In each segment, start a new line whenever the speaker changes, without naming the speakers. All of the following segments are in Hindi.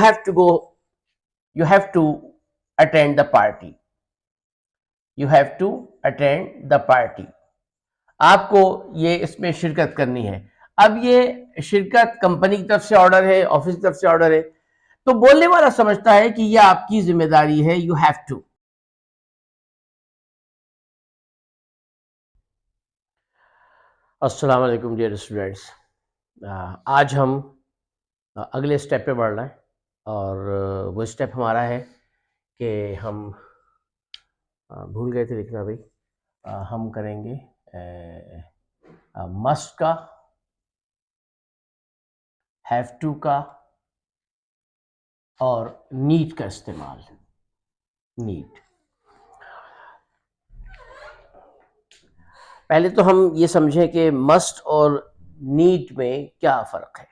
have to go, you have to attend the party. You have to attend the party. आपको ये इसमें शिरकत करनी है। अब ये शिरकत कंपनी की तरफ से ऑर्डर है, ऑफिस की तरफ से ऑर्डर है, तो बोलने वाला समझता है कि ये आपकी जिम्मेदारी है, यू हैव टू। अस्सलाम वालेकुम डियर स्टूडेंट्स। आज हम अगले स्टेप पे बढ़ रहे हैं और वो स्टेप हमारा है कि हम भूल गए थे लिखना भाई। हम करेंगे मस्ट का, हैव टू का और नीड का इस्तेमाल। नीड, पहले तो हम ये समझें कि मस्ट और नीड में क्या फ़र्क है।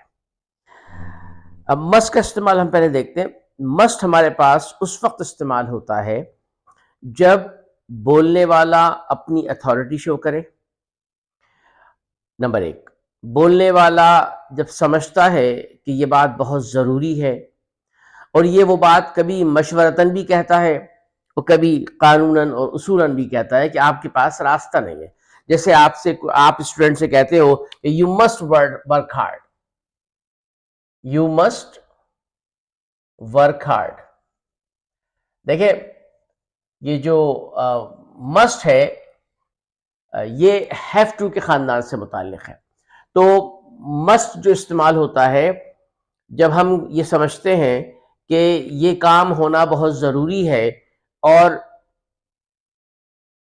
अब मस्ट का इस्तेमाल हम पहले देखते हैं। मस्ट हमारे पास उस वक्त इस्तेमाल होता है जब बोलने वाला अपनी अथॉरिटी शो करे। नंबर एक, बोलने वाला जब समझता है कि ये बात बहुत ज़रूरी है और ये वो बात कभी मशवरतन भी कहता है और कभी कानूनन और उसूलन भी कहता है कि आपके पास रास्ता नहीं है। जैसे आप स्टूडेंट से कहते हो कि you must work hard, you must work hard. देखिए, ये जो मस्ट है ये हैव टू के खानदान से मुताल्लिक है। तो मस्ट जो इस्तेमाल होता है जब हम ये समझते हैं कि ये काम होना बहुत ज़रूरी है और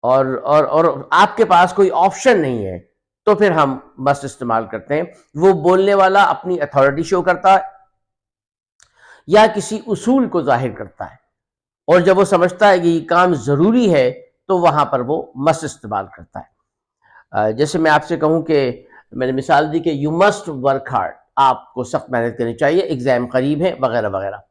आपके पास कोई ऑप्शन नहीं है, तो फिर हम मस्ट इस्तेमाल करते हैं। वो बोलने वाला अपनी अथॉरिटी शो करता है या किसी उसूल को जाहिर करता है, और जब वो समझता है कि ये काम ज़रूरी है तो वहाँ पर वो मस्ट इस्तेमाल करता है। जैसे मैं आपसे कहूँ कि मैंने मिसाल दी कि यू मस्ट वर्क हार्ड, आपको सख्त मेहनत करनी चाहिए, एग्ज़ाम करीब है, वगैरह वगैरह।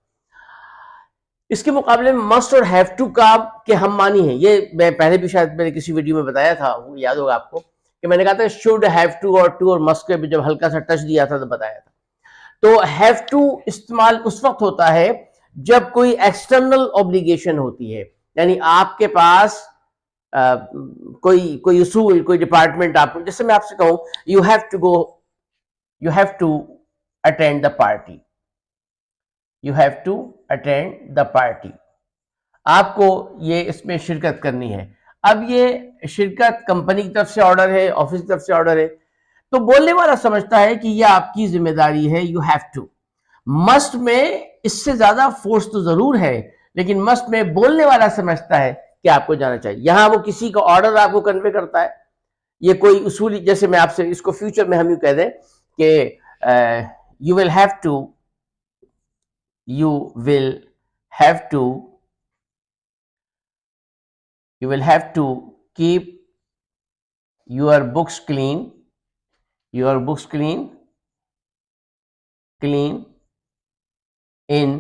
इसके मुकाबले में मस्ट और हैव टू का के हम मानी है। ये मैं पहले भी शायद मैंने किसी वीडियो में बताया था, वो याद होगा आपको कि मैंने कहा था शुड, हैव टू और टू और मस्ट के भी जब हल्का सा टच दिया था तो बताया था। तो हैव टू इस्तेमाल उस वक्त होता है जब कोई एक्सटर्नल ऑब्लिगेशन होती है, यानी आपके पास कोई उसूल, कोई डिपार्टमेंट, आपको, जैसे मैं आपसे कहूँ you have to go, you have to attend the party, you have to attend the party. आपको ये इसमें शिरकत करनी है। अब ये शिरकत कंपनी की तरफ से ऑर्डर है, ऑफिस की तरफ से ऑर्डर है, तो बोलने वाला समझता है कि ये आपकी जिम्मेदारी है, यू हैव टू। मस्ट में इससे ज्यादा फोर्स तो जरूर है, लेकिन मस्ट में बोलने वाला समझता है कि आपको जाना चाहिए। यहां वो किसी का ऑर्डर आपको कन्वे करता है, ये कोई उसूली, जैसे मैं आपसे इसको फ्यूचर में हम यूं कह दें कि you will have to, you will have to, you will have to keep your books clean, your books clean in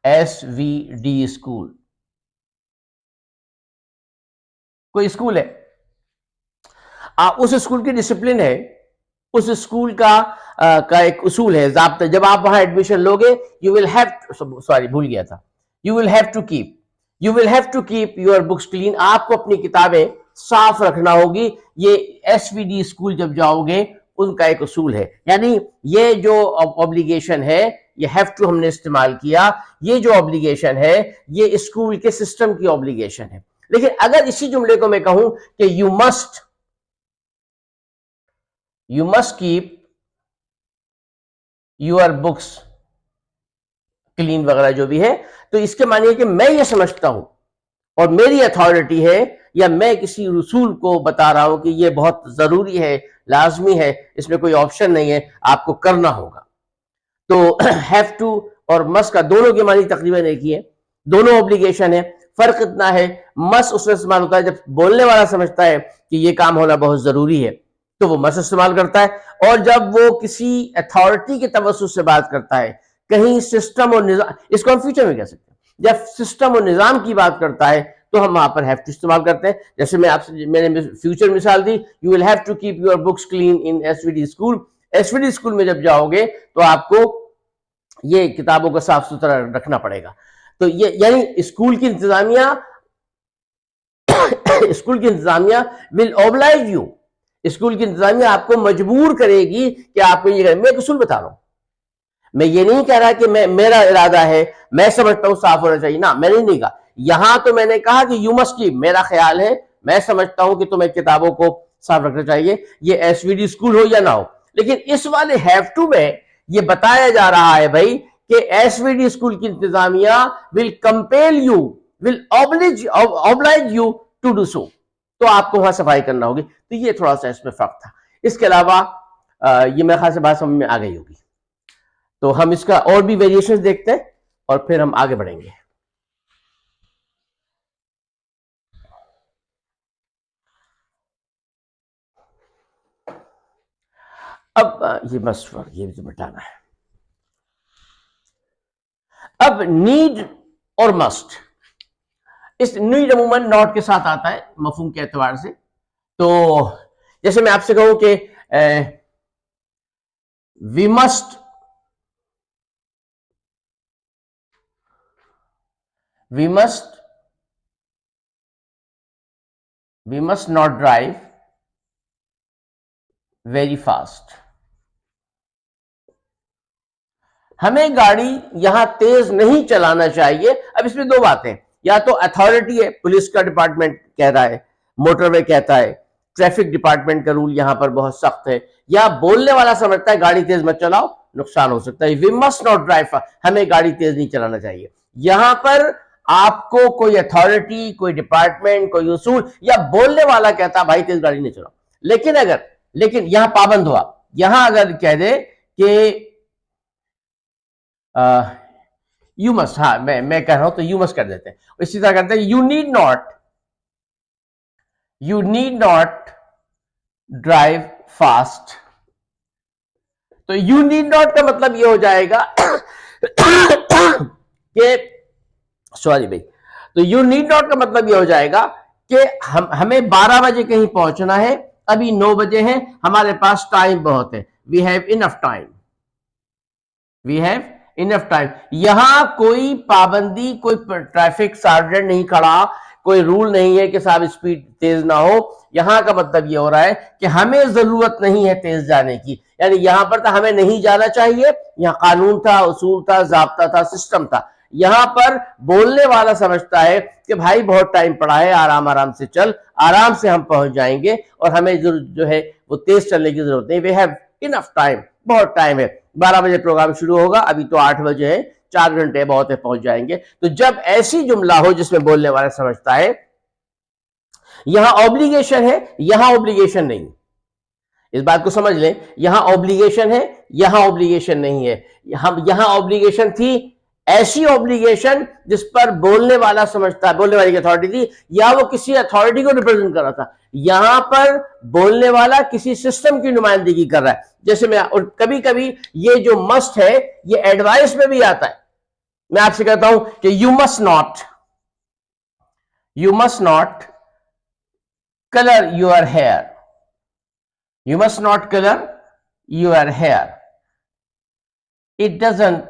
SVD school। कोई स्कूल है, उस स्कूल की डिसिप्लिन है, उस स्कूल का एक उसूल है, ज़ाब्ता। जब आप वहां एडमिशन लोगे, यू विल हैव, सॉरी भूल गया था, you will have to keep, you will have to keep your books clean. आपको अपनी किताबें साफ रखना होगी। ये एसवीडी स्कूल जब जाओगे उनका एक उसूल है। यानी ये जो ऑब्लिगेशन है, ये हैव टू हमने इस्तेमाल किया, ये जो ऑब्लिगेशन है ये स्कूल के सिस्टम की ऑब्लिगेशन है। लेकिन अगर इसी जुमले को मैं कहूं कि you must keep your books clean वगैरह जो भी है, तो इसके मानिए कि मैं ये समझता हूं और मेरी अथॉरिटी है, या मैं किसी रसूल को बता रहा हूं कि ये बहुत जरूरी है, लाजमी है, इसमें कोई ऑप्शन नहीं है, आपको करना होगा। तो हैव टू और मस्ट का दोनों की मानी तकरीबन एक ही है, दोनों ऑब्लिगेशन है। फर्क इतना है, मस्ट उसमें इस्तेमाल होता है जब बोलने वाला समझता है कि ये काम होना बहुत जरूरी है, तो वो मस्ट इस्तेमाल करता है। और जब वो किसी अथॉरिटी के तवज्जुह से बात करता है, कहीं सिस्टम और निजाम, इसको हम फ्यूचर में कह सकते हैं, जब सिस्टम और निजाम की बात करता है तो हम वहां पर हैव टू इस्तेमाल करते हैं। जैसे मैंने फ्यूचर मिसाल दी, you will have to keep your books clean in SVD school. SVD school में जब जाओगे तो आपको ये किताबों को साफ सुथरा रखना पड़ेगा। तो ये यानी स्कूल की इंतजामिया स्कूल की इंतजामिया विल ऑब्लाइज यू, स्कूल की इंतजामिया आपको मजबूर करेगी कि आपको ये करें। मैं एक उसूल बता रहा हूं, मैं ये नहीं कह रहा कि मेरा इरादा है, मैं समझता हूं साफ होना चाहिए ना, मैंने नहीं कहा। यहां तो मैंने कहा कि यू मस्ट कीप, मेरा ख्याल है, मैं समझता हूं कि तुम्हें किताबों को साफ रखना चाहिए, ये एसवीडी स्कूल हो या ना हो। लेकिन इस वाले हैव टू में ये बताया जा रहा है भाई कि एसवीडी स्कूल की इंतजामिया will compel you, will oblige you to do so, तो आपको वहां सफाई करना होगी। तो ये थोड़ा सा इसमें फर्क था। इसके अलावा ये मेरे ख्याल से बात समझ में आ गई होगी। तो हम इसका और भी वेरिएशंस देखते हैं और फिर हम आगे बढ़ेंगे। अब ये मस्ट वर्क, ये भी तो बताना है। अब नीड और मस्ट, इस नीड अमूमन नॉट के साथ आता है मफहूम के एतबार से। तो जैसे मैं आपसे कहूं कि we must we must we must not drive very fast, हमें गाड़ी यहां तेज नहीं चलाना चाहिए। अब इसमें दो बातें, या तो अथॉरिटी है, पुलिस का डिपार्टमेंट कह रहा है, मोटरवे कहता है, ट्रैफिक डिपार्टमेंट का रूल यहां पर बहुत सख्त है, या बोलने वाला समझता है गाड़ी तेज मत चलाओ नुकसान हो सकता है। वी मस्ट नॉट ड्राइव, हमें गाड़ी तेज नहीं चलाना चाहिए। यहां पर आपको कोई अथॉरिटी, कोई डिपार्टमेंट, कोई उसूल या बोलने वाला कहता भाई तेज गाड़ी नहीं चलाओ। लेकिन यहां पाबंद हुआ, यहां अगर कह दे कि यू मस्ट, हाँ मैं कह रहा हूं तो यू मस्ट कर देते हैं। इसी तरह करते हैं you need not drive fast. तो यू नीड नॉट का मतलब ये हो जाएगा कि सॉरी भाई, तो यू नीड नॉट का मतलब ये हो जाएगा कि हमें 12 बजे कहीं पहुंचना है, अभी 9 बजे है, हमारे पास टाइम बहुत है, we have enough time, we have enough time. यहां कोई पाबंदी, कोई ट्रैफिक सार्जेंट नहीं खड़ा, कोई रूल नहीं है कि साहब स्पीड तेज ना हो। यहां का मतलब यह हो रहा है कि हमें जरूरत नहीं है तेज जाने की, यानी यहां पर तो हमें नहीं जाना चाहिए, यहां कानून था, उसूल था, जाब्ता था, सिस्टम था। यहां पर बोलने वाला समझता है कि भाई बहुत टाइम पड़ा है, आराम आराम से चल, आराम से हम पहुंच जाएंगे और हमें जो है वो तेज चलने की जरूरत नहीं, वी हैव इनफ टाइम, बहुत टाइम है, 12 बजे प्रोग्राम शुरू होगा, अभी तो 8 बजे है, 4 घंटे बहुत है, पहुंच जाएंगे। तो जब ऐसी जुमला हो जिसमें बोलने वाला समझता है यहां ऑब्लिगेशन है, यहां ऑब्लिगेशन नहीं, इस बात को समझ लें, यहां ऑब्लिगेशन है, यहां ऑब्लिगेशन नहीं है। हम यहां ऑब्लिगेशन थी, ऐसी ऑब्लिगेशन जिस पर बोलने वाला समझता है, बोलने वाली की अथॉरिटी थी, या वो किसी अथॉरिटी को रिप्रेजेंट कर रहा था। यहां पर बोलने वाला किसी सिस्टम की नुमाइंदगी कर रहा है। जैसे मैं, और कभी कभी ये जो मस्ट है ये एडवाइस में भी आता है। मैं आपसे कहता हूं कि you must not colour your hair, you must not color your hair, it doesn't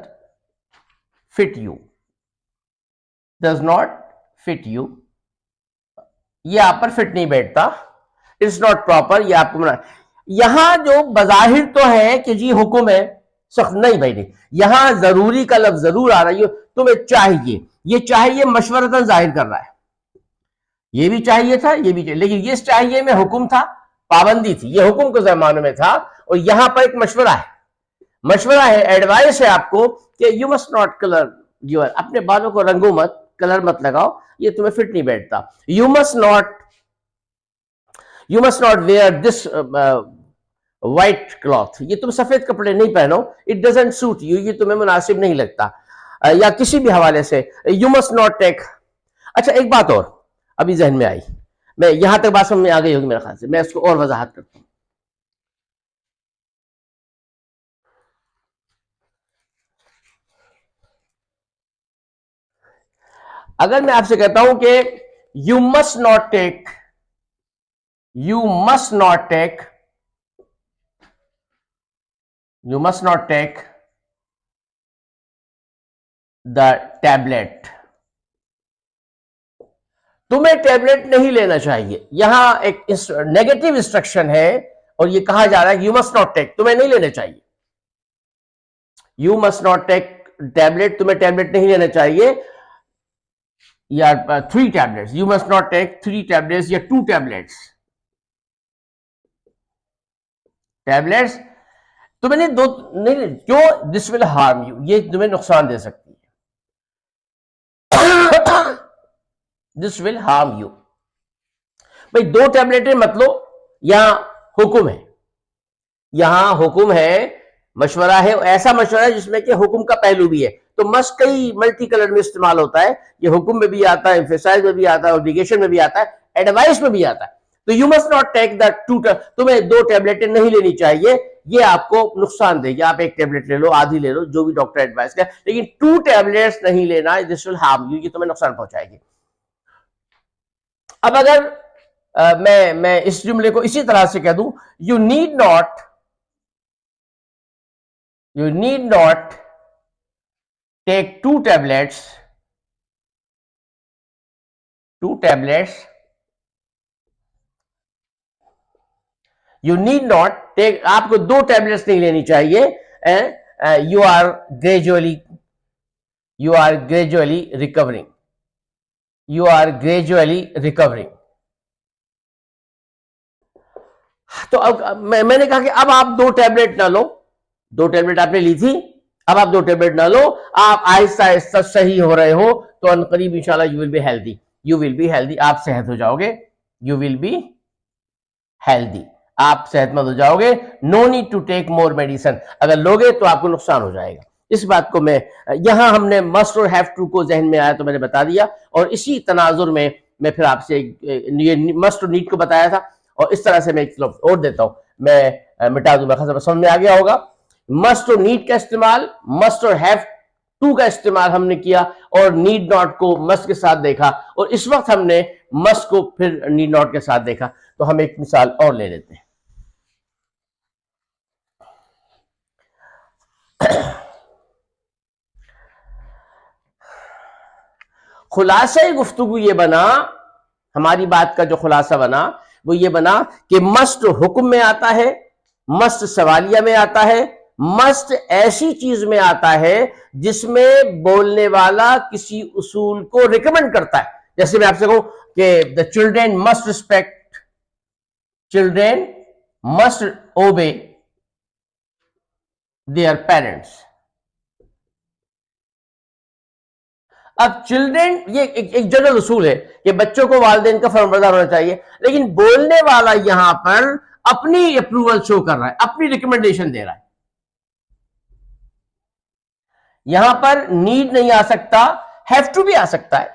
fit you, does not fit you, ये आप पर फिट नहीं बैठता, इट्स नॉट प्रॉपर, ये आपको मना। यहां जो बजाहिर तो है कि जी हुक्म है सख्त, नहीं भाई नहीं, यहां जरूरी का लफ्ज जरूर आ रही हो, तुम्हें चाहिए, ये चाहिए मशवरतन जाहिर कर रहा है, ये भी चाहिए था, ये भी चाहिए, लेकिन ये चाहिए में हुक्म था, पाबंदी थी, ये हुक्म के जमाने में था, और यहां पर एक मशवरा है, एडवाइस है आपको कि you must not colour your, अपने बालों को रंगो मत, कलर मत लगाओ, ये तुम्हें फिट नहीं बैठता। You must not wear this white cloth, ये तुम सफेद कपड़े नहीं पहनो, इट डजंट सूट यू, ये तुम्हें मुनासिब नहीं लगता। या किसी भी हवाले से यू मस्ट नॉट टेक। अच्छा एक बात और अभी जहन में आई, मैं यहां तक बात समझ में आ गई होगी मेरे ख्याल से, मैं इसको और वजाहत करता हूं। अगर मैं आपसे कहता हूं कि you must not take you must not take you must not take the tablet. तुम्हें टैबलेट नहीं लेना चाहिए, यहां एक नेगेटिव इंस्ट्रक्शन है और ये कहा जा रहा है कि यू मस्ट नॉट टेक, तुम्हें नहीं लेने चाहिए। You must not take tablet, तुम्हें टैबलेट नहीं लेना चाहिए, या 3 tablets, you must not take 3 tablets या 2 टैबलेट्स। टैबलेट्स तुम्हें नहीं दो, नहीं, क्यों? दिस विल हार्म यू, ये तुम्हें नुकसान दे सकती है। This will harm you. भाई 2 टैबलेटें मत लो, यहां हुक्म है, यहां हुक्म है, मशवरा है, ऐसा मशवरा है जिसमें कि हुक्म का पहलू भी है। तो मस्ट कई मल्टी कलर में इस्तेमाल होता है, ये हुक्म में भी आता है, एम्फेसाइज में भी आता है, ऑब्लिगेशन में भी आता है, एडवाइस में भी आता है। तो you must not take the 2, तुम्हें 2 टैबलेटें नहीं लेनी चाहिए, ये आपको नुकसान देगी। आप 1 टैबलेट ले लो, आधी ले लो, जो भी डॉक्टर एडवाइस करे, लेकिन 2 टैबलेट्स नहीं लेना, दिस विल हार्म यू, ये तुम्हें नुकसान पहुंचाएगी। अब अगर मैं इस जुमले को इसी तरह से कह दूं, you need not, you need not take 2 tablets, 2 tablets, you need not take, आपको 2 टैबलेट्स नहीं लेनी चाहिए, you are gradually, you are gradually recovering, you are gradually recovering। तो अब मैंने कहा कि अब आप 2 टैबलेट ना लो, 2 टैबलेट आपने ली थी, अब आप 2 टैबलेट ना लो, आप आहिस्ता आहिस्ता सही हो रहे हो, तो अनकरीब इंशाल्लाह you will be healthy, you will be healthy, आप सेहत हो जाओगे, यू विल बी हेल्दी, आप सेहतमंद हो जाओगे। No need to take more medicine, अगर लोगे तो आपको नुकसान हो जाएगा। इस बात को मैं, यहां हमने मस्ट और हैव टू को जहन में आया तो मैंने बता दिया, और इसी तनाजुर में मैं फिर आपसे ये मस्ट और नीड को बताया था, और इस तरह से मैं एक लफ्ज और देता हूं, मैं मिटा दूंगा, समझ में आ गया होगा। मस्ट और नीड का इस्तेमाल, मस्ट और हैव टू का इस्तेमाल हमने किया, और नीड नॉट को मस्ट के साथ देखा, और इस वक्त हमने मस्ट को फिर नीड नॉट के साथ देखा। तो हम एक मिसाल और ले लेते हैं। खुलासा गुफ्तगू ये बना, हमारी बात का जो खुलासा बना वो ये बना कि मस्ट हुक्म में आता है, मस्ट सवालिया में आता है, मस्ट ऐसी चीज में आता है जिसमें बोलने वाला किसी उसूल को रिकमेंड करता है। जैसे मैं आपसे कहूं कि the children must respect, children must ओबे देयर पेरेंट्स। अब चिल्ड्रेन ये एक जनरल उसूल है कि बच्चों को वालिदैन का फरमाबरदार होना चाहिए, लेकिन बोलने वाला यहां पर अपनी अप्रूवल शो कर रहा है, अपनी रिकमेंडेशन दे रहा है। यहां पर नीड नहीं आ सकता, हैव टू भी आ सकता है,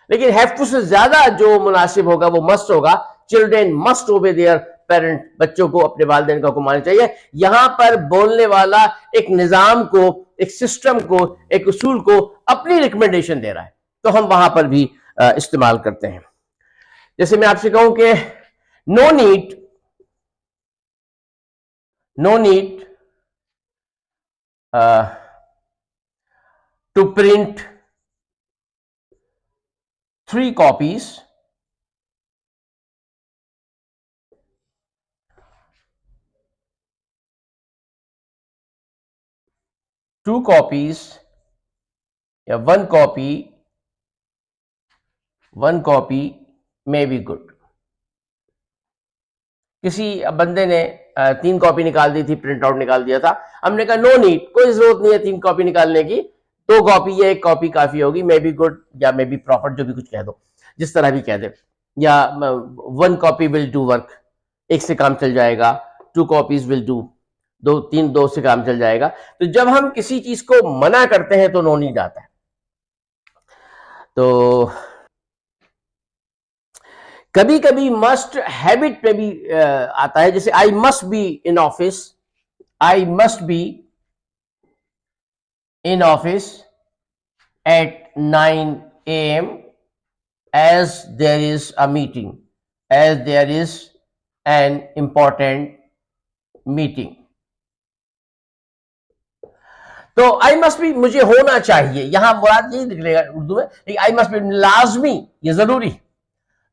लेकिन हैव टू से ज्यादा जो मुनासिब होगा वो मस्ट होगा। चिल्ड्रेन मस्ट ओबे देयर पेरेंट, बच्चों को अपने वालिदैन का हुक्म मानना चाहिए। यहां पर बोलने वाला एक निजाम को, एक सिस्टम को, एक उसूल को अपनी रिकमेंडेशन दे रहा है, तो हम वहां पर भी इस्तेमाल करते हैं। जैसे मैं आपसे कहूं कि no need, no need to print 3 copies, या 1 copy, 1 copy may be good. किसी बंदे ने 3 कॉपी निकाल दी थी, प्रिंट आउट निकाल दिया था, हमने कहा नो नीड, कोई जरूरत नहीं है 3 कॉपी निकालने की, 2 कॉपी या 1 कॉपी काफी होगी, मे बी गुड या मे बी प्रॉफिट, जो भी कुछ कह दो, जिस तरह भी कह दे, या 1 कॉपी विल डू वर्क, एक से काम चल जाएगा, 2 कॉपीज विल डू, दो से काम चल जाएगा। तो जब हम किसी चीज को मना करते हैं तो नो नीड आता है। तो कभी कभी मस्ट हैबिट पे भी आता है, जैसे आई must be in office, I must be in office at 9 AM as there is a meeting, as there is an important meeting। तो आई मस्ट बी मुझे होना चाहिए, यहां मुराद यही निकलेगा उर्दू में, आई मस्ट बी लाजमी, ये जरूरी।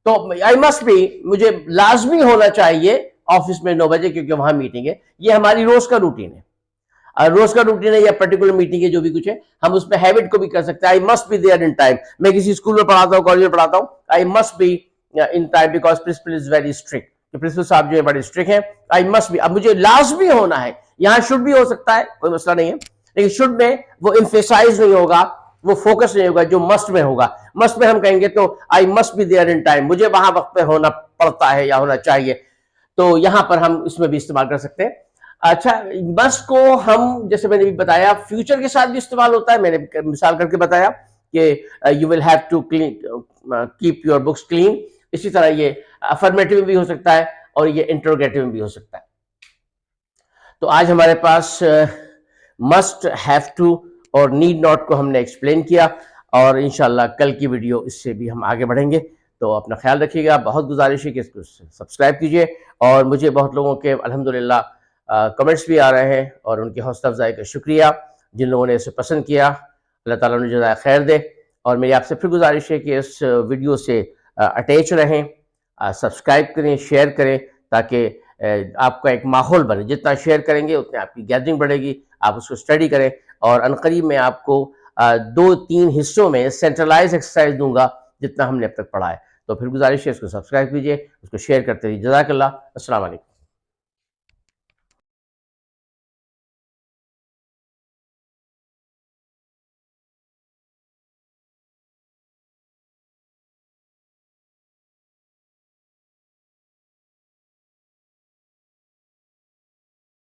तो आई मस्ट बी मुझे लाजमी होना चाहिए ऑफिस में 9 बजे, क्योंकि वहां मीटिंग है। ये हमारी रोज का रूटीन है, रोज का रूटीन है या पर्टिकुलर मीटिंग है, जो भी कुछ है, हम उसमें हैबिट को भी कर सकते हैं। I must be there in time. मैं किसी स्कूल में पढ़ाता हूँ, कॉलेज में पढ़ाता हूँ, I must be in time because principal is very strict. Principal साहब जो है बड़े स्ट्रिक्ट है, आई मस्ट बी। अब मुझे लाजमी होना है, यहां शुड भी हो सकता है, कोई मसला नहीं है, लेकिन शुड में वो इम्फेसाइज नहीं होगा, वो फोकस नहीं होगा जो मस्ट में होगा। मस्ट में हम कहेंगे तो I must be there in time, मुझे वहां वक्त पे होना पड़ता है या होना चाहिए। तो यहां पर हम इसमें भी इस्तेमाल कर सकते हैं। अच्छा, मस्ट को हम जैसे मैंने भी बताया फ्यूचर के साथ भी इस्तेमाल होता है, मैंने मिसाल करके बताया कि you will have to clean, keep your books clean. इसी तरह ये अफर्मेटिव में भी हो सकता है और ये इंटरोगेटिव में भी हो सकता है। तो आज हमारे पास मस्ट, हैव टू और नीड नॉट को हमने एक्सप्लेन किया, और इंशाल्लाह कल की वीडियो इससे भी हम आगे बढ़ेंगे। तो अपना ख्याल रखिएगा, बहुत गुजारिश है कि इसको सब्सक्राइब कीजिए। और मुझे बहुत लोगों के अल्हम्दुलिल्लाह कमेंट्स भी आ रहे हैं, और उनकी हौसला अफजाई का शुक्रिया जिन लोगों ने इसे पसंद किया, अल्लाह ताला उन्हें जज़ाए खैर दे। और मेरी आपसे फिर गुजारिश है कि इस वीडियो से अटैच रहें, सब्सक्राइब करें, शेयर करें, ताकि आपका एक माहौल बने। जितना शेयर करेंगे उतनी आपकी गैदरिंग बढ़ेगी, आप उसको स्टडी करें। और अनकरीब मैं आपको 2-3 हिस्सों में सेंट्रलाइज एक्सरसाइज दूंगा जितना हमने अब तक पढ़ा है। तो फिर गुजारिश है इसको सब्सक्राइब कीजिए, उसको शेयर करते रहिए। जज़ाकल्लाह, अस्सलाम वालेकुम।